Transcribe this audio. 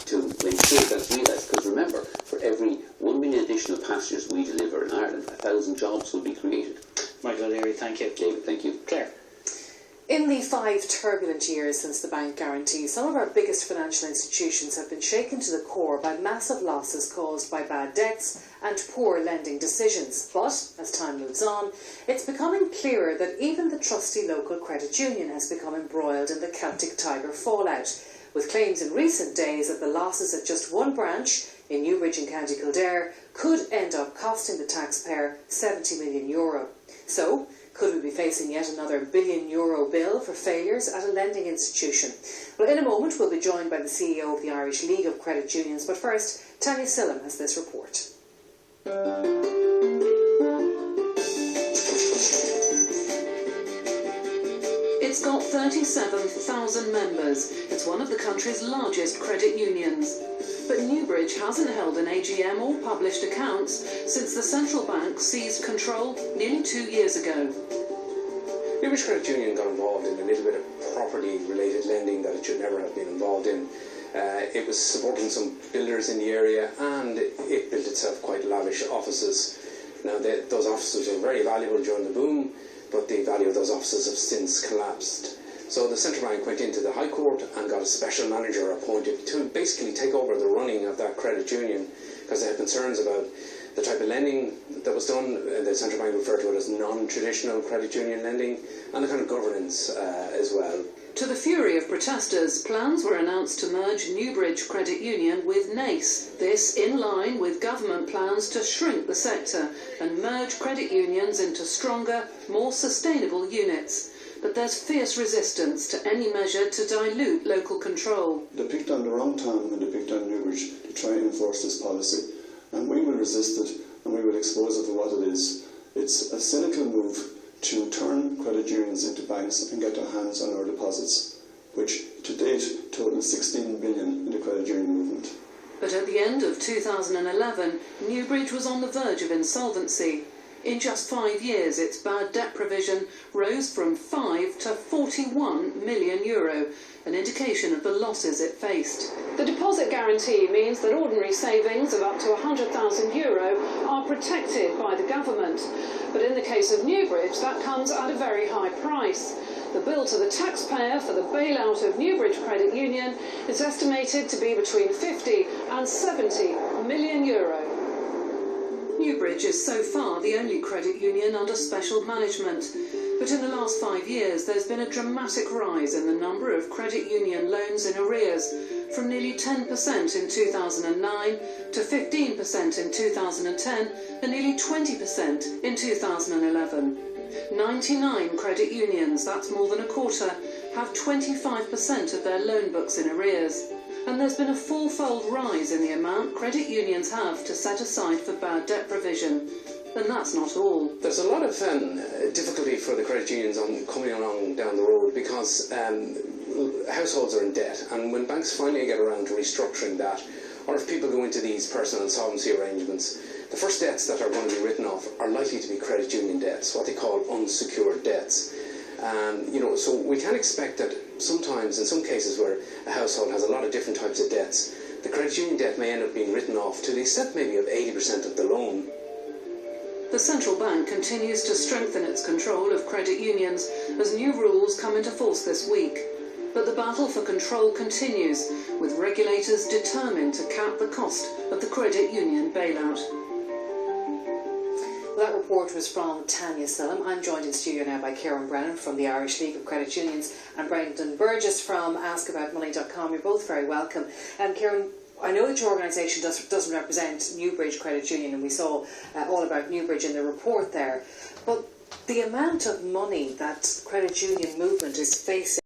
to ensure that's realised. Because remember, for every 1 million additional passengers we deliver in Ireland, 1,000 jobs will be created. Michael O'Leary, thank you. David, thank you. Claire. In the 5 turbulent years since the bank guarantee, some of our biggest financial institutions have been shaken to the core by massive losses caused by bad debts and poor lending decisions. But, as time moves on, it's becoming clearer that even the trusty local credit union has become embroiled in the Celtic Tiger fallout, with claims in recent days that the losses at just one branch in Newbridge in County Kildare could end up costing the taxpayer €70 million. So, could we be facing yet another €1 billion bill for failures at a lending institution? Well, in a moment we'll be joined by the CEO of the Irish League of Credit Unions, but first, Tanya Sillam has this report. It's got 37,000 members. It's one of the country's largest credit unions. But Newbridge hasn't held an AGM or published accounts since the central bank seized control nearly 2 years ago. Newbridge Credit Union got involved in a little bit of property-related lending that it should never have been involved in. It was supporting some builders in the area, and it built itself quite lavish offices. Now, those offices were very valuable during the boom, but the value of those offices have since collapsed. So the central bank went into the High Court and got a special manager appointed to basically take over the running of that credit union, because they had concerns about the type of lending that was done. The central bank referred to it as non-traditional credit union lending, and the kind of governance as well. To the fury of protesters, plans were announced to merge Newbridge Credit Union with NACE. This in line with government plans to shrink the sector and merge credit unions into stronger, more sustainable units. But there's fierce resistance to any measure to dilute local control. They picked on the wrong time when they picked on Newbridge to try and enforce this policy, and we will resist it and we will expose it for what it is. It's a cynical move to turn credit unions into banks and get their hands on our deposits, which to date total 16 billion in the credit union movement. But at the end of 2011, Newbridge was on the verge of insolvency. In just 5 years, its bad debt provision rose from €5 to €41 million, an indication of the losses it faced. The deposit guarantee means that ordinary savings of up to €100,000 are protected by the government. But in the case of Newbridge, that comes at a very high price. The bill to the taxpayer for the bailout of Newbridge Credit Union is estimated to be between €50 and €70 million. Newbridge is so far the only credit union under special management. But in the last 5 years, there's been a dramatic rise in the number of credit union loans in arrears, from nearly 10% in 2009 to 15% in 2010 and nearly 20% in 2011. 99 credit unions, that's more than a quarter, have 25% of their loan books in arrears. And there's been a fourfold rise in the amount credit unions have to set aside for bad debt provision. And that's not all. There's a lot of difficulty for the credit unions on coming along down the road, because households are in debt, and when banks finally get around to restructuring that, or if people go into these personal insolvency arrangements, the first debts that are going to be written off are likely to be credit union debts, what they call unsecured debts. So we can expect that sometimes, in some cases where a household has a lot of different types of debts, the credit union debt may end up being written off to the extent maybe of 80% of the loan. The central bank continues to strengthen its control of credit unions as new rules come into force this week. But the battle for control continues, with regulators determined to cap the cost of the credit union bailout. That report was from Tanya Sillam. I'm joined in studio now by Kieran Brennan from the Irish League of Credit Unions and Brendan Burgess from askaboutmoney.com. You're both very welcome. Kieran, I know that your organisation doesn't represent Newbridge Credit Union, and we saw all about Newbridge in the report there, but the amount of money that credit union movement is facing